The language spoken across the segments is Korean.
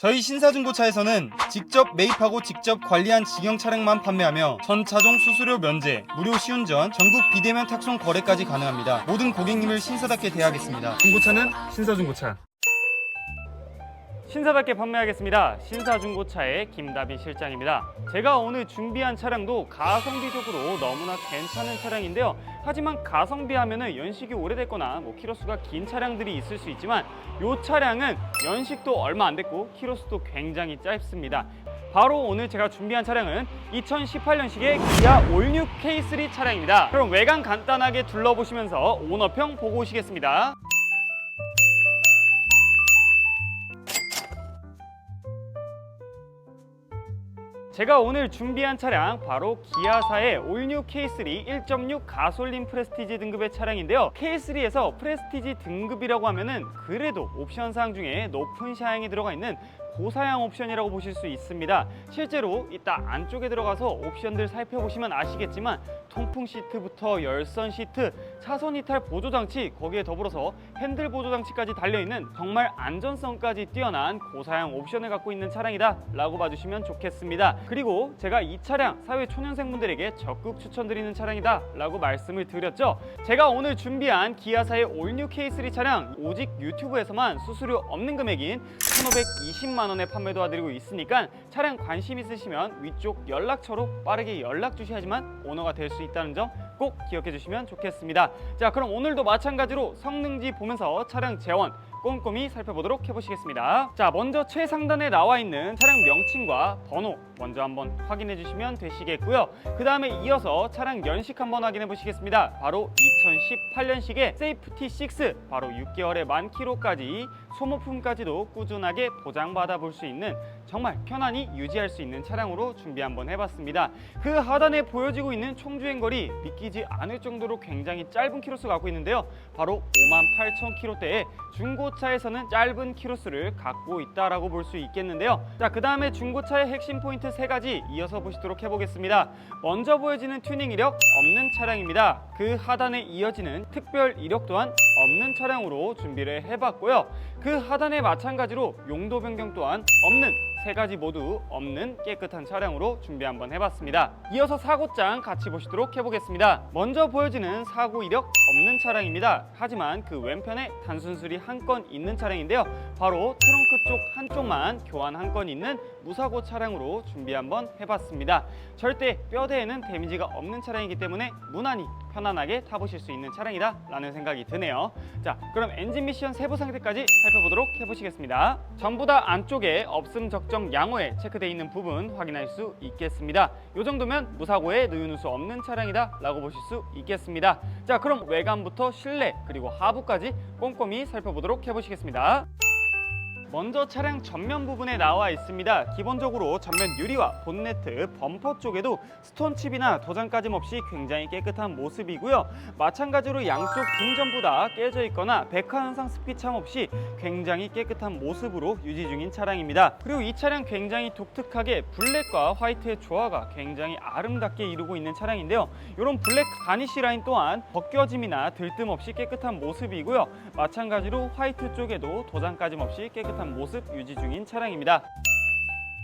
저희 신사중고차에서는 직접 매입하고 직접 관리한 직영 차량만 판매하며 전 차종 수수료 면제, 무료 시운전, 전국 비대면 탁송 거래까지 가능합니다. 모든 고객님을 신사답게 대하겠습니다. 중고차는 신사중고차. 신사답게 판매하겠습니다. 신사중고차의 김다비 실장입니다. 제가 오늘 준비한 차량도 가성비적으로 너무나 괜찮은 차량인데요. 하지만 가성비 하면은 연식이 오래됐거나 키로수가 긴 차량들이 있을 수 있지만 이 차량은 연식도 얼마 안 됐고 키로수도 굉장히 짧습니다. 바로 오늘 제가 준비한 차량은 2018년식의 기아 올뉴 K3 차량입니다. 그럼 외관 간단하게 둘러보시면서 오너평 보고 오시겠습니다. 제가 오늘 준비한 차량 바로 기아사의 올뉴 K3 1.6 가솔린 프레스티지 등급의 차량인데요. K3에서 프레스티지 등급이라고 하면은 그래도 옵션 사항 중에 높은 사양이 들어가 있는 고사양 옵션이라고 보실 수 있습니다. 실제로 이따 안쪽에 들어가서 옵션들 살펴보시면 아시겠지만 통풍 시트부터 열선 시트, 차선 이탈 보조 장치, 거기에 더불어서 핸들 보조 장치까지 달려있는 정말 안전성까지 뛰어난 고사양 옵션을 갖고 있는 차량이다 라고 봐주시면 좋겠습니다. 그리고 제가 이 차량 사회 초년생분들에게 적극 추천드리는 차량이다 라고 말씀을 드렸죠. 제가 오늘 준비한 기아사의 올뉴 K3 차량 오직 유튜브에서만 수수료 없는 금액인 1,520만 원에 판매 도와드리고 있으니까 차량 관심 있으시면 위쪽 연락처로 빠르게 연락 주셔야지만 오너가 될 수 있다는 점 꼭 기억해 주시면 좋겠습니다. 자, 그럼 오늘도 마찬가지로 성능지 보면서 차량 재원 꼼꼼히 살펴보도록 해보시겠습니다. 자, 먼저 최상단에 나와 있는 차량 명칭과 번호 먼저 한번 확인해 주시면 되시겠고요. 그 다음에 이어서 차량 연식 한번 확인해 보시겠습니다. 바로 2018년식의 세이프티 6, 바로 6개월의 만 킬로까지 소모품까지도 꾸준하게 보장받아 볼 수 있는 정말 편안히 유지할 수 있는 차량으로 준비 한번 해봤습니다. 그 하단에 보여지고 있는 총주행거리 믿기지 않을 정도로 굉장히 짧은 키로수를 갖고 있는데요. 바로 58,000km대의 중고차에서는 짧은 키로수를 갖고 있다라고 볼 수 있겠는데요. 자, 그 다음에 중고차의 핵심 포인트 3가지 이어서 보시도록 해보겠습니다. 먼저 보여지는 튜닝 이력 없는 차량입니다. 그 하단에 이어지는 특별 이력 또한 없는 차량으로 준비를 해봤고요. 그 하단에 마찬가지로 용도 변경 또한 없는 3가지 모두 없는 깨끗한 차량으로 준비 한번 해봤습니다. 이어서 사고장 같이 보시도록 해보겠습니다. 먼저 보여지는 사고 이력 없는 차량입니다. 하지만 그 왼편에 단순 수리 한 건 있는 차량인데요. 바로 트렁크 쪽 한쪽만 교환 한 건 있는 무사고 차량으로 준비 한번 해봤습니다. 절대 뼈대에는 데미지가 없는 차량이기 때문에 무난히 편안하게 타보실 수 있는 차량이다 라는 생각이 드네요. 자, 그럼 엔진 미션 세부 상태까지 살펴보도록 해보시겠습니다. 전부 다 안쪽에 없음 적정 양호에 체크되어 있는 부분 확인할 수 있겠습니다. 이 정도면 무사고에 누유누수 없는 차량이다 라고 보실 수 있겠습니다. 자, 그럼 외관부터 실내 그리고 하부까지 꼼꼼히 살펴보도록 해보시겠습니다. 먼저 차량 전면 부분에 나와 있습니다. 기본적으로 전면 유리와 본네트, 범퍼 쪽에도 스톤칩이나 도장까짐 없이 굉장히 깨끗한 모습이고요. 마찬가지로 양쪽 등 전부 다 깨져 있거나 백화 현상 스피참 없이 굉장히 깨끗한 모습으로 유지 중인 차량입니다. 그리고 이 차량 굉장히 독특하게 블랙과 화이트의 조화가 굉장히 아름답게 이루고 있는 차량인데요. 이런 블랙 가니쉬 라인 또한 벗겨짐이나 들뜸 없이 깨끗한 모습이고요. 마찬가지로 화이트 쪽에도 도장까짐 없이 깨끗한 모습 유지 중인 차량입니다.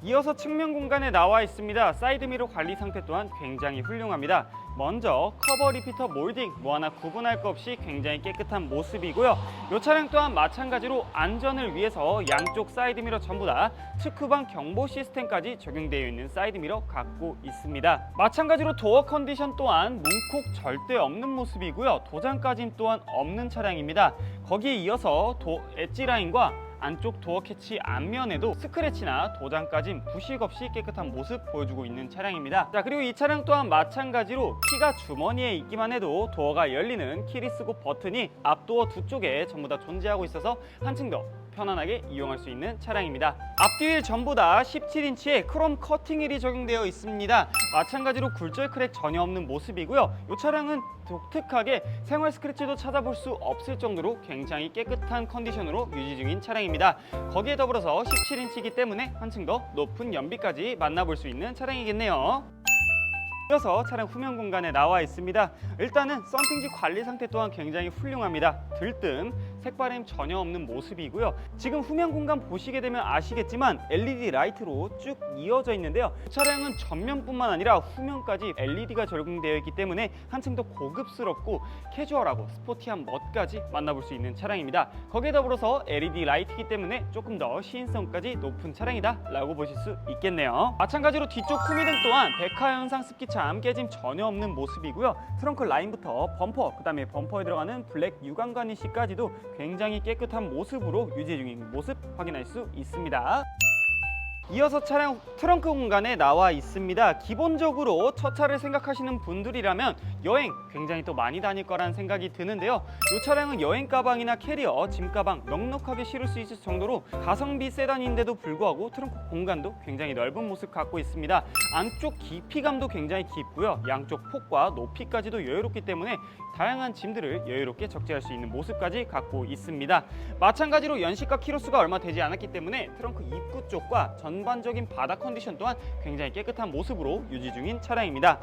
이어서 측면 공간에 나와 있습니다. 사이드미러 관리 상태 또한 굉장히 훌륭합니다. 먼저 커버 리피터 몰딩 뭐 하나 구분할 것 없이 굉장히 깨끗한 모습이고요. 이 차량 또한 마찬가지로 안전을 위해서 양쪽 사이드미러 전부 다 측후방 경보 시스템까지 적용되어 있는 사이드미러 갖고 있습니다. 마찬가지로 도어 컨디션 또한 문콕 절대 없는 모습이고요. 도장까짐 또한 없는 차량입니다. 거기에 이어서 엣지 라인과 안쪽 도어 캐치 앞면에도 스크래치나 도장까지 부식 없이 깨끗한 모습 보여주고 있는 차량입니다. 자, 그리고 이 차량 또한 마찬가지로 키가 주머니에 있기만 해도 도어가 열리는 키리스고 버튼이 앞도어 두 쪽에 전부 다 존재하고 있어서 한층 더 편안하게 이용할 수 있는 차량입니다. 앞뒤 전부 다 17인치의 크롬 커팅 휠이 적용되어 있습니다. 마찬가지로 굴절 크랙 전혀 없는 모습이고요. 이 차량은 독특하게 생활 스크래치도 찾아볼 수 없을 정도로 굉장히 깨끗한 컨디션으로 유지 중인 차량입니다. 거기에 더불어서 17인치이기 때문에 한층 더 높은 연비까지 만나볼 수 있는 차량이겠네요. 이어서 차량 후면 공간에 나와 있습니다. 일단은 썬팅지 관리 상태 또한 굉장히 훌륭합니다. 들뜸, 색바램 전혀 없는 모습이고요. 지금 후면 공간 보시게 되면 아시겠지만 LED 라이트로 쭉 이어져 있는데요. 이 차량은 전면뿐만 아니라 후면까지 LED가 적용되어 있기 때문에 한층 더 고급스럽고 캐주얼하고 스포티한 멋까지 만나볼 수 있는 차량입니다. 거기에 더불어서 LED 라이트이기 때문에 조금 더 시인성까지 높은 차량이다 라고 보실 수 있겠네요. 마찬가지로 뒤쪽 후미등 또한 백화 현상 습기참 깨짐 전혀 없는 모습이고요. 트렁크 라인부터 범퍼, 그 다음에 범퍼에 들어가는 블랙 유광 가니쉬까지도 굉장히 깨끗한 모습으로 유지 중인 모습 확인할 수 있습니다. 이어서 차량 트렁크 공간에 나와 있습니다. 기본적으로 첫 차를 생각하시는 분들이라면 여행 굉장히 또 많이 다닐 거라는 생각이 드는데요. 이 차량은 여행 가방이나 캐리어, 짐 가방 넉넉하게 실을 수 있을 정도로 가성비 세단인데도 불구하고 트렁크 공간도 굉장히 넓은 모습 갖고 있습니다. 안쪽 깊이감도 굉장히 깊고요. 양쪽 폭과 높이까지도 여유롭기 때문에 다양한 짐들을 여유롭게 적재할 수 있는 모습까지 갖고 있습니다. 마찬가지로 연식과 키로수가 얼마 되지 않았기 때문에 트렁크 입구 쪽과 전반적인 바닥 컨디션 또한 굉장히 깨끗한 모습으로 유지 중인 차량입니다.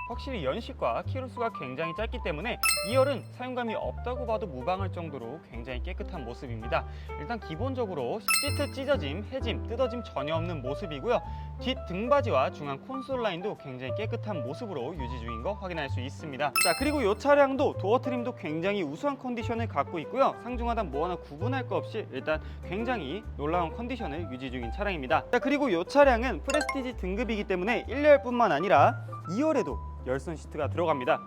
확실히 연식과 키로수가 굉장히 짧기 때문에 2열은 사용감이 없다고 봐도 무방할 정도로 굉장히 깨끗한 모습입니다. 일단 기본적으로 시트 찢어짐, 해짐, 뜯어짐 전혀 없는 모습이고요. 뒷 등받이와 중앙 콘솔 라인도 굉장히 깨끗한 모습으로 유지 중인 거 확인할 수 있습니다. 자, 그리고 이 차량도 도어 트림도 굉장히 우수한 컨디션을 갖고 있고요. 상중하단 뭐 하나 구분할 거 없이 일단 굉장히 놀라운 컨디션을 유지 중인 차량입니다. 자, 그리고 이 차량은 프레스티지 등급이기 때문에 1열뿐만 아니라 2열에도 열선 시트가 들어갑니다.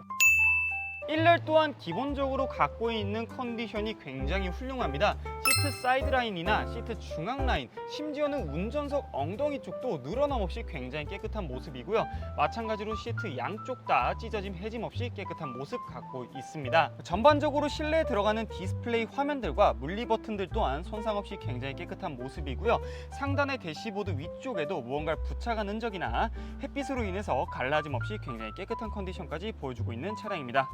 1열 또한 기본적으로 갖고 있는 컨디션이 굉장히 훌륭합니다. 시트 사이드 라인이나 시트 중앙 라인, 심지어는 운전석 엉덩이 쪽도 늘어남 없이 굉장히 깨끗한 모습이고요. 마찬가지로 시트 양쪽 다 찢어짐, 해짐 없이 깨끗한 모습 갖고 있습니다. 전반적으로 실내에 들어가는 디스플레이 화면들과 물리 버튼들 또한 손상 없이 굉장히 깨끗한 모습이고요. 상단의 대시보드 위쪽에도 무언가를 부착한 흔적이나 햇빛으로 인해서 갈라짐 없이 굉장히 깨끗한 컨디션까지 보여주고 있는 차량입니다.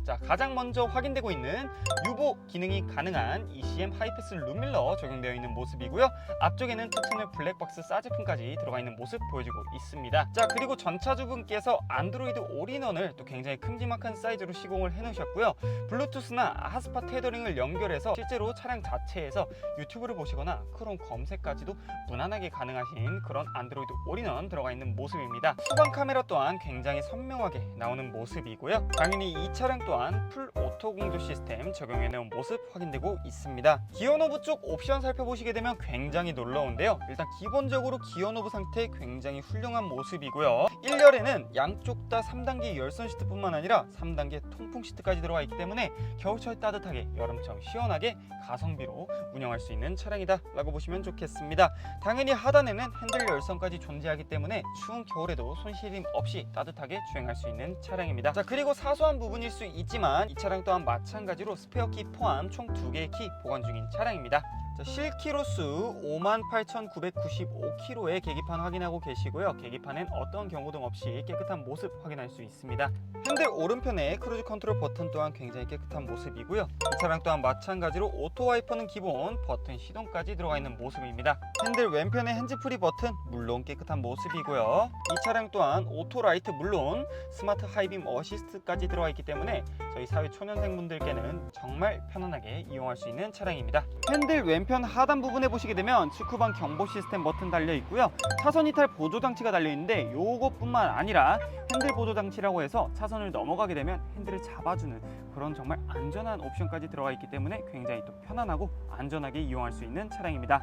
자, 가장 먼저 확인되고 있는 유보 기능이 가능한 ECM 하이패스 룸밀러 적용되어 있는 모습이고요. 앞쪽에는 투투널 블랙박스 사제품까지 들어가 있는 모습 보여주고 있습니다. 자, 그리고 전차주분께서 안드로이드 올인원을 또 굉장히 큼지막한 사이즈로 시공을 해놓으셨고요. 블루투스나 아스파 테더링을 연결해서 실제로 차량 자체에서 유튜브를 보시거나 크롬 검색까지도 무난하게 가능하신 그런 안드로이드 올인원 들어가 있는 모습입니다. 후방 카메라 또한 굉장히 선명하게 나오는 모습이고요. 당연히 이 차량 또한 풀 오토 공조 시스템 적용해 놓은 모습 확인되고 있습니다. 기어 노브 쪽 옵션 살펴보시게 되면 굉장히 놀라운데요. 일단 기본적으로 기어 노브 상태 굉장히 훌륭한 모습이고요. 1열에는 양쪽 다 3단계 열선 시트뿐만 아니라 3단계 통풍 시트까지 들어가 있기 때문에 겨울철 따뜻하게 여름철 시원하게 가성비로 운영할 수 있는 차량이다 라고 보시면 좋겠습니다. 당연히 하단에는 핸들 열선까지 존재하기 때문에 추운 겨울에도 손시림 없이 따뜻하게 주행할 수 있는 차량입니다. 자, 그리고 사소한 부분일 수 있지만 이 차량 또한 마찬가지로 스페어 키 포함 총 2개의 키 보관 중인 차량입니다. 자, 실키로수 58,995km의 계기판 확인하고 계시고요. 계기판엔 어떤 경고등 없이 깨끗한 모습 확인할 수 있습니다. 핸들 오른편에 크루즈 컨트롤 버튼 또한 굉장히 깨끗한 모습이고요. 이 차량 또한 마찬가지로 오토 와이퍼는 기본, 버튼 시동까지 들어가 있는 모습입니다. 핸들 왼편에 핸즈프리 버튼 물론 깨끗한 모습이고요. 이 차량 또한 오토 라이트 물론 스마트 하이빔 어시스트까지 들어가 있기 때문에 저희 사회 초년생분들께는 정말 편안하게 이용할 수 있는 차량입니다. 핸들 왼편 하단 부분에 보시게 되면 측후방 경보 시스템 버튼 달려 있고요. 차선 이탈 보조 장치가 달려 있는데 요것뿐만 아니라 핸들 보조 장치라고 해서 차선을 넘어가게 되면 핸들을 잡아주는 그런 정말 안전한 옵션까지 들어가 있기 때문에 굉장히 또 편안하고 안전하게 이용할 수 있는 차량입니다.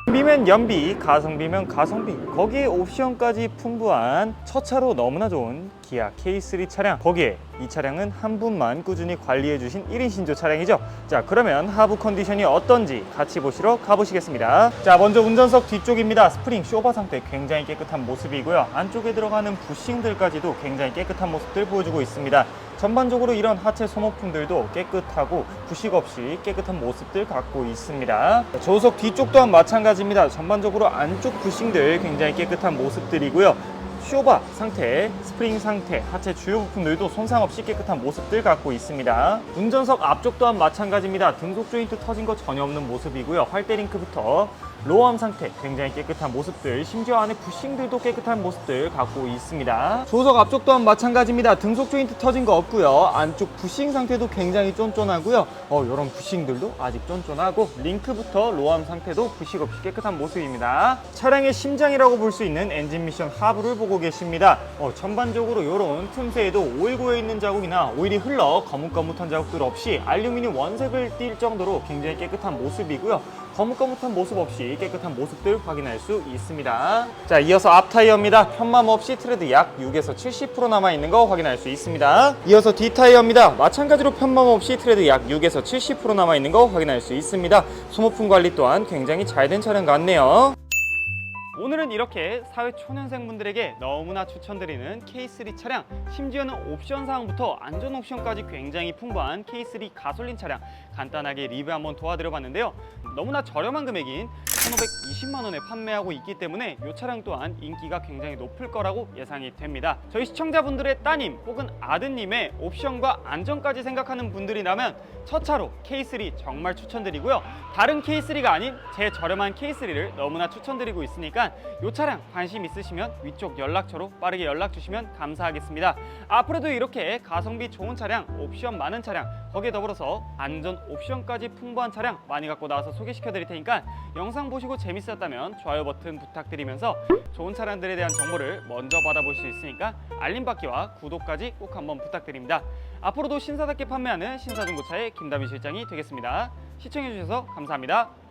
연비면 연비, 가성비면 가성비, 거기에 옵션까지 풍부한 첫 차로 너무나 좋은 기아 K3 차량, 거기에 이 차량은 한 분만 꾸준히 관리해 주신 1인 신조 차량이죠. 자, 그러면 하부 컨디션이 어떤지 같이 보시러 가보시겠습니다. 자, 먼저 운전석 뒤쪽입니다. 스프링 쇼바 상태 굉장히 깨끗한 모습이고요. 안쪽에 들어가는 부싱들까지도 굉장히 깨끗한 모습들 보여주고 있습니다. 전반적으로 이런 하체 소모품들도 깨끗하고 부식 없이 깨끗한 모습들 갖고 있습니다. 조수석 뒤쪽 또한 마찬가지입니다. 전반적으로 안쪽 부싱들 굉장히 깨끗한 모습들이고요. 쇼바 상태, 스프링 상태, 하체 주요 부품들도 손상 없이 깨끗한 모습들 갖고 있습니다. 운전석 앞쪽 또한 마찬가지입니다. 등속 조인트 터진 거 전혀 없는 모습이고요. 활대링크부터 로어암 상태 굉장히 깨끗한 모습들, 심지어 안에 부싱들도 깨끗한 모습들 갖고 있습니다. 조석 앞쪽 또한 마찬가지입니다. 등속 조인트 터진 거 없고요. 안쪽 부싱 상태도 굉장히 쫀쫀하고요. 이런 부싱들도 아직 쫀쫀하고, 링크부터 로어암 상태도 부식 없이 깨끗한 모습입니다. 차량의 심장이라고 볼 수 있는 엔진 미션 하부를 보고 계십니다. 전반적으로 이런 틈새에도 오일 고여 있는 자국이나 오일이 흘러 거뭇거뭇한 자국들 없이 알루미늄 원색을 띌 정도로 굉장히 깨끗한 모습이고요. 거뭇거뭇한 모습 없이 깨끗한 모습들 확인할 수 있습니다. 자, 이어서 앞 타이어입니다. 편맘 없이 트레드 약 6에서 70% 남아있는 거 확인할 수 있습니다. 이어서 뒷 타이어입니다. 마찬가지로 편맘 없이 트레드 약 6에서 70% 남아있는 거 확인할 수 있습니다. 소모품 관리 또한 굉장히 잘 된 차량 같네요. 오늘은 이렇게 사회 초년생분들에게 너무나 추천드리는 K3 차량, 심지어는 옵션 사항부터 안전 옵션까지 굉장히 풍부한 K3 가솔린 차량 간단하게 리뷰 한번 도와드려 봤는데요. 너무나 저렴한 금액인 1,520만 원에 판매하고 있기 때문에 이 차량 또한 인기가 굉장히 높을 거라고 예상이 됩니다. 저희 시청자분들의 따님 혹은 아드님의 옵션과 안전까지 생각하는 분들이라면 첫 차로 K3 정말 추천드리고요. 다른 K3가 아닌 제 저렴한 K3를 너무나 추천드리고 있으니까 이 차량 관심 있으시면 위쪽 연락처로 빠르게 연락 주시면 감사하겠습니다. 앞으로도 이렇게 가성비 좋은 차량, 옵션 많은 차량, 거기에 더불어서 안전 옵션까지 풍부한 차량 많이 갖고 나와서 소개시켜 드릴 테니까 영상 보시고 재밌었다면 좋아요 버튼 부탁드리면서 좋은 차량들에 대한 정보를 먼저 받아볼 수 있으니까 알림 받기와 구독까지 꼭 한번 부탁드립니다. 앞으로도 신사답게 판매하는 신사중고차의 김다민 실장이 되겠습니다. 시청해주셔서 감사합니다.